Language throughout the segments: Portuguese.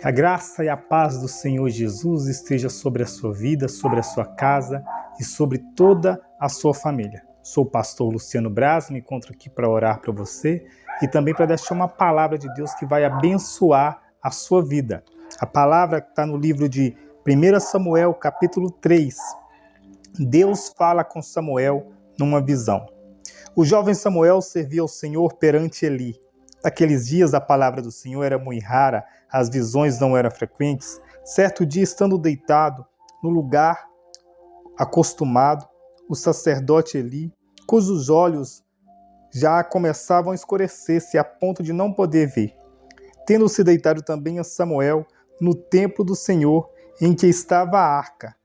Que a graça e a paz do Senhor Jesus esteja sobre a sua vida, sobre a sua casa e sobre toda a sua família. Sou o pastor Luciano Braz, me encontro aqui para orar para você e também para deixar uma palavra de Deus que vai abençoar a sua vida. A palavra que está no livro de 1 Samuel, capítulo 3. Deus fala com Samuel numa visão. O jovem Samuel servia ao Senhor perante Eli. Naqueles dias a palavra do Senhor era muito rara, as visões não eram frequentes. Certo dia, estando deitado no lugar acostumado, o sacerdote Eli, cujos olhos já começavam a escurecer-se a ponto de não poder ver, tendo-se deitado também a Samuel no templo do Senhor, em que estava a arca,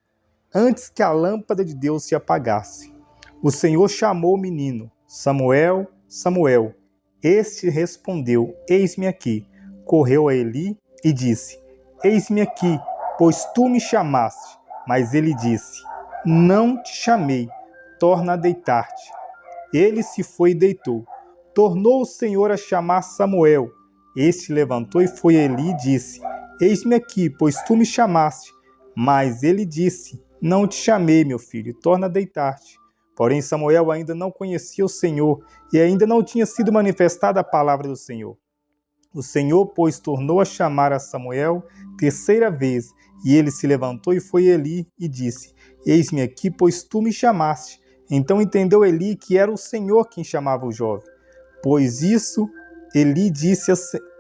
antes que a lâmpada de Deus se apagasse. O Senhor chamou o menino: Samuel, Samuel. Este respondeu: Eis-me aqui. Correu a Eli e disse: Eis-me aqui, pois tu me chamaste. Mas ele disse: Não te chamei, torna a deitar-te. Ele se foi e deitou. Tornou o Senhor a chamar Samuel. Este levantou e foi a Eli e disse: Eis-me aqui, pois tu me chamaste. Mas ele disse: Não te chamei, meu filho, torna a deitar-te. Porém Samuel ainda não conhecia o Senhor e ainda não tinha sido manifestada a palavra do Senhor. O Senhor, pois, tornou a chamar a Samuel terceira vez, e ele se levantou e foi a Eli e disse: Eis-me aqui, pois tu me chamaste. Então entendeu Eli que era o Senhor quem chamava o jovem. Pois isso, Eli disse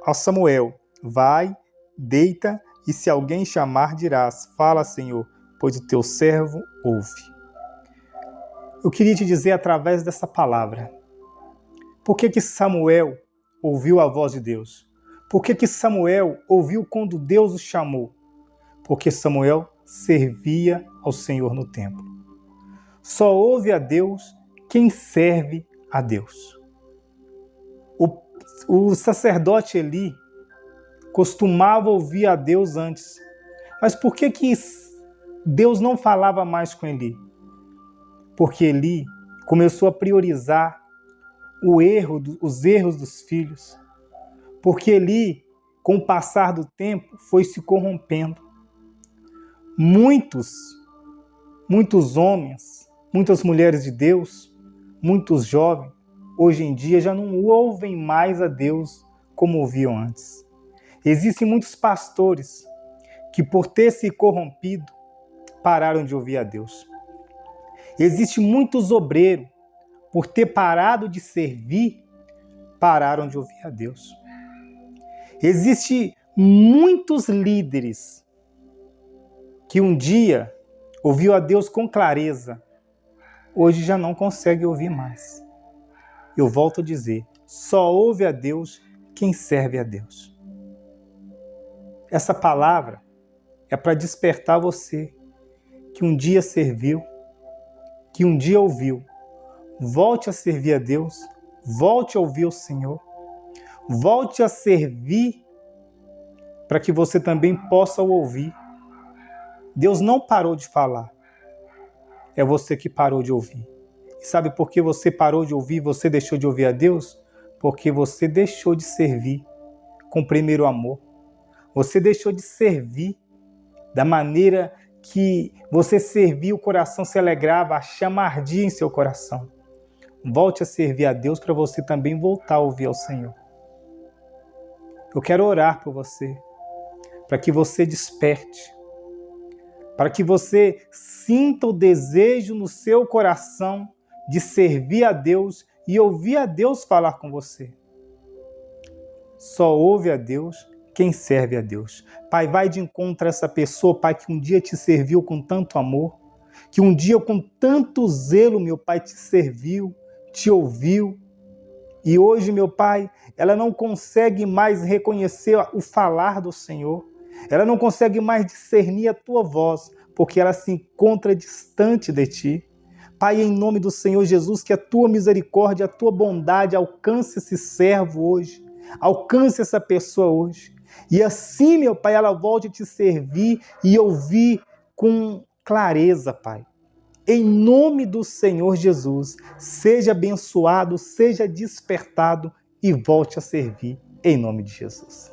a Samuel: Vai, deita, e se alguém chamar, dirás: Fala, Senhor, pois o teu servo ouve. Eu queria te dizer através dessa palavra, por que Samuel ouviu a voz de Deus? Por que Samuel ouviu quando Deus o chamou? Porque Samuel servia ao Senhor no templo. Só ouve a Deus quem serve a Deus. O sacerdote Eli costumava ouvir a Deus antes. Mas por que Deus não falava mais com Eli? Porque Eli começou a priorizar os erros dos filhos. Porque Eli, com o passar do tempo, foi se corrompendo. Muitos homens, muitas mulheres de Deus, muitos jovens, hoje em dia já não ouvem mais a Deus como ouviam antes. Existem muitos pastores que, por ter se corrompido, pararam de ouvir a Deus. Existem muitos obreiros, por ter parado de servir, pararam de ouvir a Deus. Existem muitos líderes que um dia ouviu a Deus com clareza, hoje já não consegue ouvir mais. Eu volto a dizer, só ouve a Deus quem serve a Deus. Essa palavra é para despertar você que um dia serviu, que um dia ouviu. Volte a servir a Deus, volte a ouvir o Senhor, volte a servir para que você também possa o ouvir. Deus não parou de falar, é você que parou de ouvir. E sabe por que você parou de ouvir, você deixou de ouvir a Deus? Porque você deixou de servir com o primeiro amor. Você deixou de servir da maneira que você servia, o coração se alegrava, a chama ardia em seu coração. Volte a servir a Deus para você também voltar a ouvir ao Senhor. Eu quero orar por você, para que você desperte, para que você sinta o desejo no seu coração de servir a Deus e ouvir a Deus falar com você. Só ouve a Deus quem serve a Deus. Pai, vai de encontro a essa pessoa, Pai, que um dia te serviu com tanto amor, que um dia com tanto zelo, meu Pai, te serviu, te ouviu. E hoje, meu Pai, ela não consegue mais reconhecer o falar do Senhor. Ela não consegue mais discernir a tua voz, porque ela se encontra distante de ti. Pai, em nome do Senhor Jesus, que a tua misericórdia, a tua bondade alcance esse servo hoje. Alcance essa pessoa hoje. E assim, meu Pai, ela volte a te servir e ouvir com clareza, Pai. Em nome do Senhor Jesus, seja abençoado, seja despertado e volte a servir em nome de Jesus.